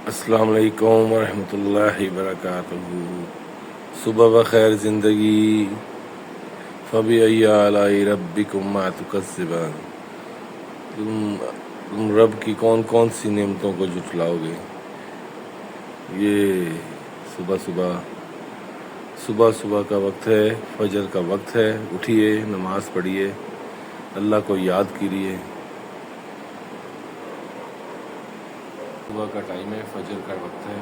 السلام علیکم ورحمۃ اللہ وبرکاتہ۔ صبح بخیر زندگی، فبأي آلاء ربكما تكذبان۔ تم رب کی کون کون سی نعمتوں کو جھٹلاؤ گے؟ یہ صبح کا وقت ہے، فجر کا وقت ہے، اٹھیے، نماز پڑھیے، اللہ کو یاد کیجیے۔ صبح کا ٹائم ہے، فجر کا وقت ہے،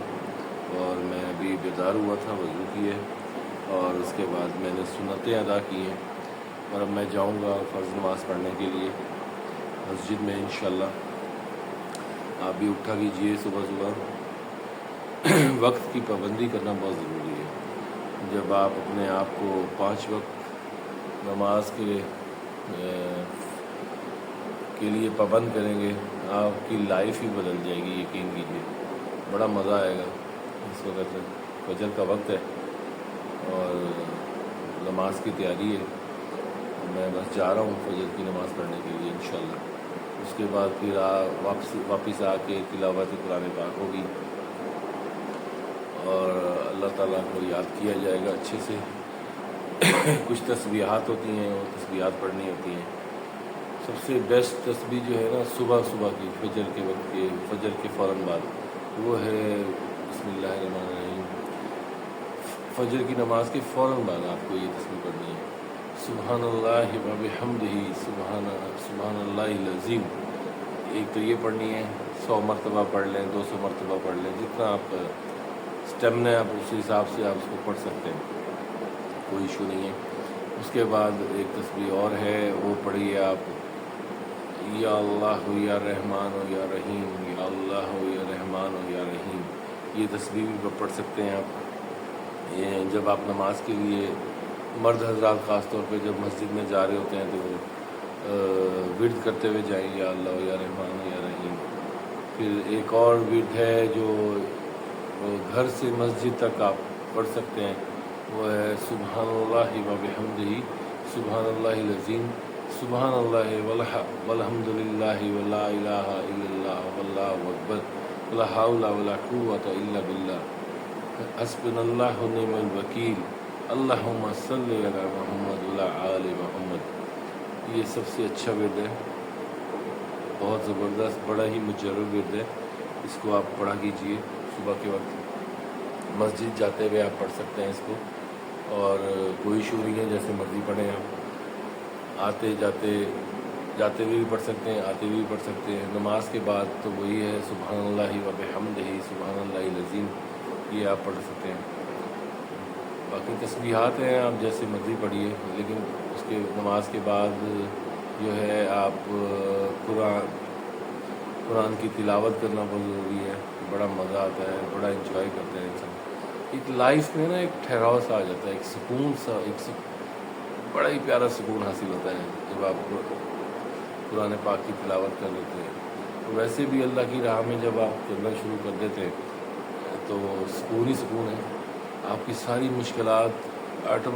اور میں ابھی بیدار ہوا تھا، وضو کیے اور اس کے بعد میں نے سنتیں ادا کی ہیں، اور اب میں جاؤں گا فرض نماز پڑھنے کے لیے مسجد میں انشاءاللہ۔ آپ بھی اٹھا کیجیے صبح وقت کی پابندی کرنا بہت ضروری ہے۔ جب آپ اپنے آپ کو 5 وقت نماز کے لیے پابند کریں گے، آپ کی لائف ہی بدل جائے گی، یقین کیجیے، بڑا مزہ آئے گا۔ اس وقت فجر کا وقت ہے اور نماز کی تیاری ہے، میں بس جا رہا ہوں فجر کی نماز پڑھنے کے لیے انشاءاللہ۔ اس کے بعد پھر واپس آ کے تلاوت قرآن پاک ہوگی اور اللہ تعالیٰ کو یاد کیا جائے گا اچھے سے۔ کچھ تسبیحات ہوتی ہیں، وہ تسبیحات پڑھنی ہوتی ہیں۔ سب سے بیسٹ تسبیح جو ہے نا صبح کی، فجر کے فوراً بعد، وہ ہے بسم اللہ الرحمن الرحیم۔ فجر کی نماز کے فوراً بعد آپ کو یہ تسبیح پڑھنی ہے، سبحان اللہ و بحمدہ، سبحان اللہ العظیم۔ ایک تو یہ پڑھنی ہے، 100 مرتبہ پڑھ لیں، 200 مرتبہ پڑھ لیں، جتنا آپ کا اسٹیمنا ہے آپ اس حساب سے آپ اس کو پڑھ سکتے ہیں، کوئی ایشو نہیں ہے۔ اس کے بعد ایک تسبیح اور ہے، وہ پڑھیے آپ، یا اللہ ہو یا رحمان ہو یا رحیم، یا اللہ ہو یا رحمان ہو یا رحیم۔ یہ تسبیح بھی پڑھ سکتے ہیں آپ۔ یہ جب آپ نماز کے لیے، مرد حضرات خاص طور پہ جب مسجد میں جا رہے ہوتے ہیں تو وہ ورد کرتے ہوئے جائیں، یا اللہ ہو یا رحمان ہو یا رحیم۔ پھر ایک اور ورد ہے جو گھر سے مسجد تک آپ پڑھ سکتے ہیں، وہ ہے سبحان اللہ و بحمدہ، سبحان اللہ العظیم، سبحان اللہ والحمد للہ ولا الہ الا اللہ واللہ اکبر، ولا حول ولا قوۃ الا باللہ، حسبنا اللہ ونعم الوکیل، اللہم صلی علی محمد وعلی آل محمد۔ یہ سب سے اچھا ورد ہے، بہت زبردست، بڑا ہی مجرب ورد ہے۔ اس کو آپ پڑھا کیجیے صبح کے وقت، مسجد جاتے ہوئے آپ پڑھ سکتے ہیں اس کو، اور کوئی ایشو نہیں ہے، جیسے مرضی پڑھیں آپ، آتے جاتے ہوئے بھی پڑھ سکتے ہیں، آتے ہوئے بھی پڑھ سکتے ہیں۔ نماز کے بعد تو وہی ہے سبحان اللہ و بحمدہ، سبحان اللہ العظیم، یہ آپ پڑھ سکتے ہیں۔ باقی تسبیحات ہیں، آپ جیسے مرضی پڑھیے، لیکن اس کے نماز کے بعد جو ہے آپ قرآن کی تلاوت کرنا بہت ضروری ہے، بڑا مزہ آتا ہے، بڑا انجوائے کرتے ہیں انسان۔ ایک لائف میں نا ایک ٹھہراؤ سا آ جاتا ہے، ایک سکون سا، بڑا ہی پیارا سکون حاصل ہوتا ہے جب آپ قرآن پاک کی تلاوت کر لیتے ہیں۔ تو ویسے بھی اللہ کی راہ میں جب آپ چلنا شروع کر دیتے ہیں تو سکون ہی سکون ہے، آپ کی ساری مشکلات آٹو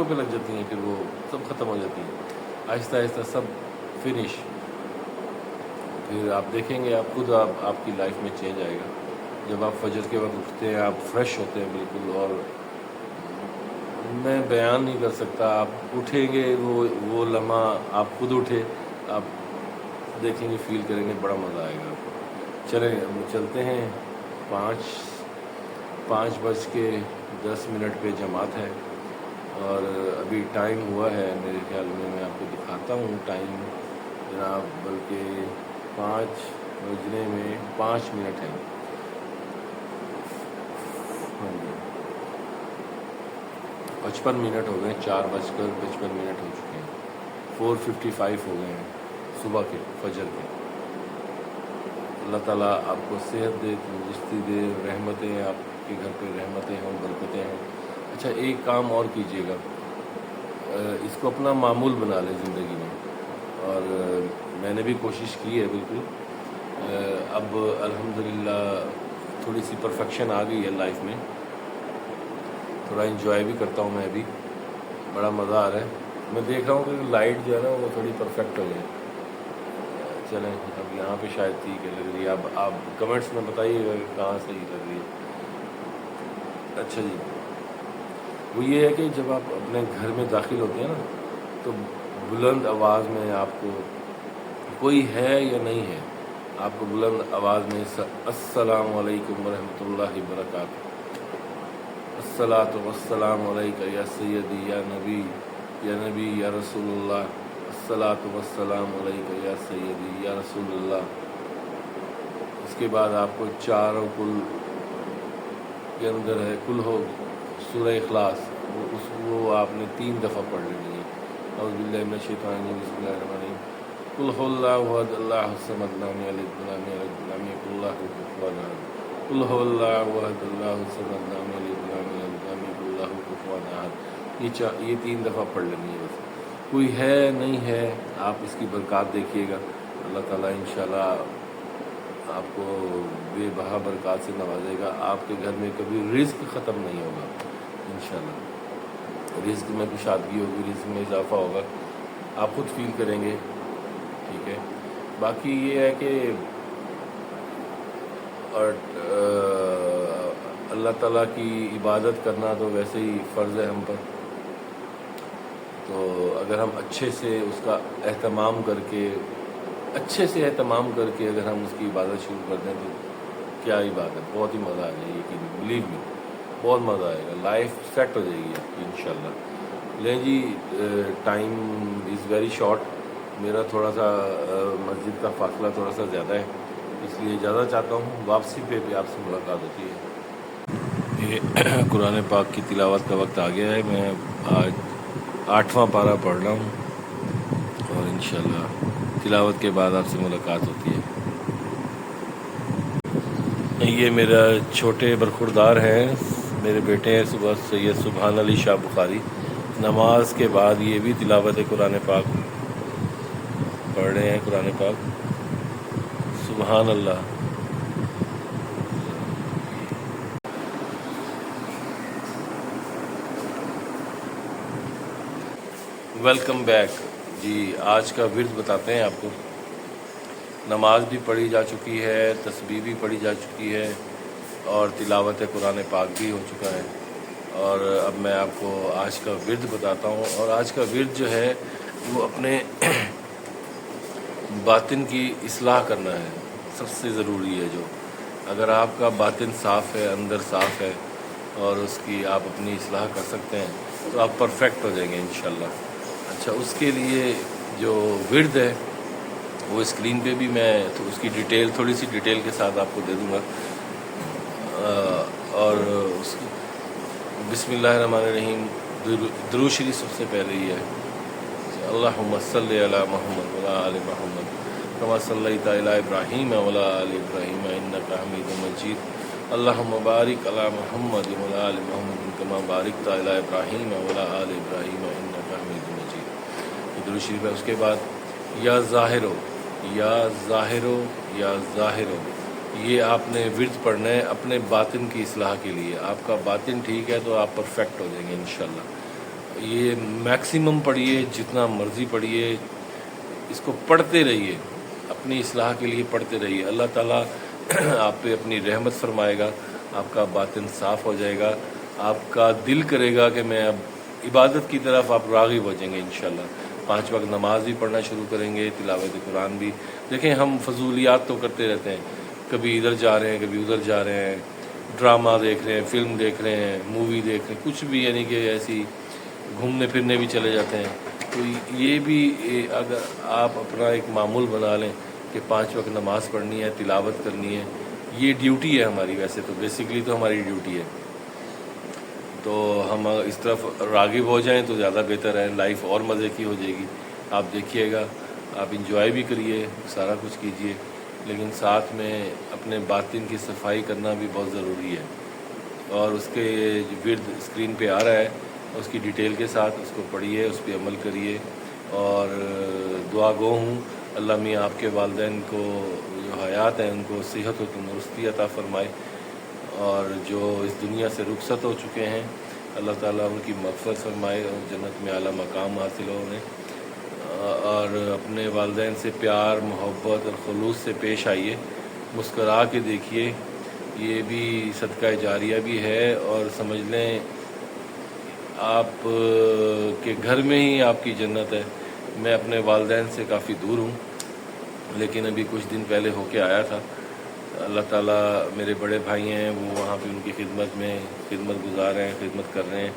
پہ لگ جاتی ہیں، پھر وہ سب ختم ہو جاتی ہیں، آہستہ آہستہ سب فنش۔ پھر آپ دیکھیں گے آپ خود آپ کی لائف میں چینج آئے گا۔ جب آپ فجر کے وقت اٹھتے ہیں آپ فریش ہوتے ہیں بالکل، اور میں بیان نہیں کر سکتا، آپ اٹھیں گے، وہ لمحہ آپ خود اٹھے، آپ دیکھیں گے، فیل کریں گے، بڑا مزہ آئے گا آپ کو۔ چلیں ہم چلتے ہیں، 5:10 پہ جماعت ہے، اور ابھی ٹائم ہوا ہے میرے خیال میں آپ کو دکھاتا ہوں ٹائم جناب، بلکہ 5:05 ہیں۔ ہاں جی، 55 منٹ ہو گئے، 4:55 ہو چکے ہیں، 4:55 ہو گئے ہیں صبح کے، فجر کے۔ اللہ تعالیٰ آپ کو صحت دے، تندرستی دے، رحمتیں آپ کے گھر پہ، رحمتیں ہوں، برکتیں ہوں۔ اچھا ایک کام اور کیجیے گا، اس کو اپنا معمول بنا لیں زندگی میں، اور میں نے بھی کوشش کی ہے بالکل۔ اب الحمدللہ تھوڑی سی پرفیکشن آ گئی ہے لائف میں، تھوڑا انجوائے بھی کرتا ہوں میں ابھی، بڑا مزہ آ رہا ہے۔ میں دیکھ رہا ہوں کہ لائٹ جو ہے نا وہ تھوڑی پرفیکٹ ہو جائے، چلیں اب یہاں پہ شاید ٹھیک ہے لگ رہی ہے. اب آپ کمنٹس میں بتائیے گا کہ کہاں صحیح لگ رہی ہے. اچھا جی، وہ یہ ہے کہ جب آپ اپنے گھر میں داخل ہوتے ہیں نا تو بلند آواز میں آپ کو کوئی ہے یا نہیں ہے، آپ کو بلند آواز میں السلام علیکم ورحمۃ اللہ وبرکاتہ، الصلاۃ والسلام علیک یا سیدی یا نبی یا رسول اللہ، الصلاۃ والسلام علیک یا سیدی یا رسول اللہ. اس کے بعد آپ کو چاروں کل کے اندر ہے کل ہو سورہ اخلاص، وہ آپ نے 3 دفعہ پڑھ لینی ہے. اعوذ باللہ من الشیطان الرجیم، بسم اللہ الرحمن الرحیم. قل هو اللہ احد اللہ الصمد لم یلد ولم یولد ولم یکن لہ کفوا احد. قل هو اللہ احد اللہ الصمد لم یلد ولم یولد ولم یکن لہ کفوا احد. یہ 3 دفعہ پڑھ لینی ہے. بس کوئی ہے نہیں ہے، آپ اس کی برکات دیکھیے گا. اللہ تعالیٰ انشاءاللہ آپ کو بے بہا برکات سے نوازے گا. آپ کے گھر میں کبھی رزق ختم نہیں ہوگا انشاءاللہ. رزق میں کشادگی ہوگی، رزق میں اضافہ ہوگا، آپ خود فیل کریں گے. ٹھیک ہے. باقی یہ ہے کہ اور اللہ تعالیٰ کی عبادت کرنا تو ویسے ہی فرض ہے ہم پر. تو اگر ہم اچھے سے اس کا اہتمام کر کے اگر ہم اس کی عبادت شروع کر دیں تو کیا عبادت، بہت ہی مزہ آ جائے گی. بلیو می، بہت مزہ آئے گا. لائف سیٹ ہو جائے گی آپ کی انشاءاللہ. لیں جی، ٹائم از ویری شارٹ. میرا تھوڑا سا مسجد کا فاصلہ تھوڑا سا زیادہ ہے، اس لیے اجازت چاہتا ہوں. واپسی پہ بھی آپ سے ملاقات ہوتی ہے. یہ قرآن پاک کی تلاوت کا وقت آ گیا ہے. میں آج 8واں پارہ پڑھ رہا ہوں اور انشاءاللہ تلاوت کے بعد آپ سے ملاقات ہوتی ہے. یہ میرا چھوٹے برخوردار ہیں، میرے بیٹے ہیں صبح سید سبحان علی شاہ بخاری. نماز کے بعد یہ بھی تلاوت قرآن پاک پڑھ رہے ہیں. قرآن پاک سبحان اللہ. Welcome back. جی، آج کا ورد بتاتے ہیں آپ کو. نماز بھی پڑھی جا چکی ہے، تسبیح بھی پڑھی جا چکی ہے اور تلاوت قرآن پاک بھی ہو چکا ہے. اور اب میں آپ کو آج کا ورد بتاتا ہوں. اور آج کا ورد جو ہے وہ اپنے باطن کی اصلاح کرنا ہے. سب سے ضروری ہے. جو اگر آپ کا باطن صاف ہے، اندر صاف ہے اور اس کی آپ اپنی اصلاح کر سکتے ہیں تو آپ پرفیکٹ ہو جائیں گے انشاءاللہ. اچھا، اس کے لیے جو ورد ہے وہ اسکرین پہ بھی میں اس کی ڈیٹیل تھوڑی سی ڈیٹیل کے ساتھ آپ کو دے دوں گا. اور اس بسم اللہ الرحمن الرحیم. درود شریف سب سے پہلے ہی ہے. اللہم صلی علی محمد وعلی آل محمد کما صلیت علی ابراہیم وعلی آل ابراہیم انک حمید مجید. اللہم بارک علی محمد وعلی آل محمد کما بارکت علی ابراہیم وعلی آل ابراہیم انک حمید مجید. درود شریف ہے. اس کے بعد یا ظاہرو یا ظاہرو یا ظاہرو، یہ آپ نے ورد پڑھنا ہے اپنے باطن کی اصلاح کے لیے. آپ کا باطن ٹھیک ہے تو آپ پرفیکٹ ہو جائیں گے انشاءاللہ. یہ میکسیمم پڑھیے، جتنا مرضی پڑھیے، اس کو پڑھتے رہیے، اپنی اصلاح کے لیے پڑھتے رہیے. اللہ تعالیٰ آپ پہ اپنی رحمت فرمائے گا، آپ کا باطن صاف ہو جائے گا، آپ کا دل کرے گا کہ میں اب عبادت کی طرف آپ راغب ہو جائیں گے انشاءاللہ. 5 وقت نماز بھی پڑھنا شروع کریں گے، تلاوت قرآن بھی. دیکھیں ہم فضولیات تو کرتے رہتے ہیں، کبھی ادھر جا رہے ہیں، کبھی ادھر جا رہے ہیں، ڈرامہ دیکھ رہے ہیں، فلم دیکھ رہے ہیں، مووی دیکھ رہے ہیں، کچھ بھی، یعنی کہ ایسی گھومنے پھرنے بھی چلے جاتے ہیں. تو یہ بھی اگر آپ اپنا ایک معمول بنا لیں کہ 5 وقت نماز پڑھنی ہے، تلاوت کرنی ہے، یہ ڈیوٹی ہے ہماری. ویسے تو بیسیکلی تو ہماری ڈیوٹی ہے. تو ہم اس طرف راغب ہو جائیں تو زیادہ بہتر ہے. لائف اور مزے کی ہو جائے گی. آپ دیکھیے گا، آپ انجوائے بھی کریے، سارا کچھ کیجئے، لیکن ساتھ میں اپنے باطن کی صفائی کرنا بھی بہت ضروری ہے. اور اس کے ورد اسکرین پہ آ رہا ہے، اس کی ڈیٹیل کے ساتھ اس کو پڑھیے، اس پہ عمل کریے. اور دعا گو ہوں اللہ میاں آپ کے والدین کو جو حیات ہیں ان کو صحت و تندرستی عطا فرمائے، اور جو اس دنیا سے رخصت ہو چکے ہیں اللہ تعالیٰ ان کی مغفرت فرمائے اور جنت میں اعلیٰ مقام حاصل ہو انہیں. اور اپنے والدین سے پیار محبت اور خلوص سے پیش آئیے، مسکرا کے دیکھیے، یہ بھی صدقہ جاریہ بھی ہے، اور سمجھ لیں آپ کے گھر میں ہی آپ کی جنت ہے۔ میں اپنے والدین سے کافی دور ہوں، لیکن ابھی کچھ دن پہلے ہو کے آیا تھا۔ اللہ تعالیٰ، میرے بڑے بھائی ہیں وہ وہاں پہ ان کی خدمت میں خدمت گزار ہیں، خدمت کر رہے ہیں۔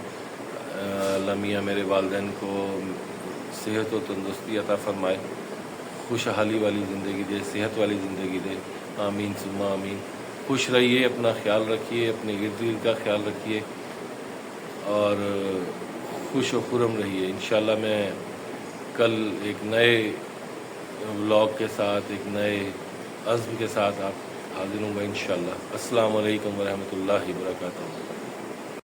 اللہ میاں میرے والدین کو صحت و تندرستی عطا فرمائے، خوشحالی والی زندگی دے، صحت والی زندگی دے، آمین ثم آمین۔ خوش رہیے، اپنا خیال رکھیے، اپنے ارد گرد کا خیال رکھیے، اور خوش و خرم رہیے۔ انشاءاللہ میں کل ایک نئے ولاگ کے ساتھ، ایک نئے عزم کے ساتھ آپ حاضر ہوں گا انشاءاللہ۔ السلام علیکم ورحمۃ اللہ وبرکاتہ۔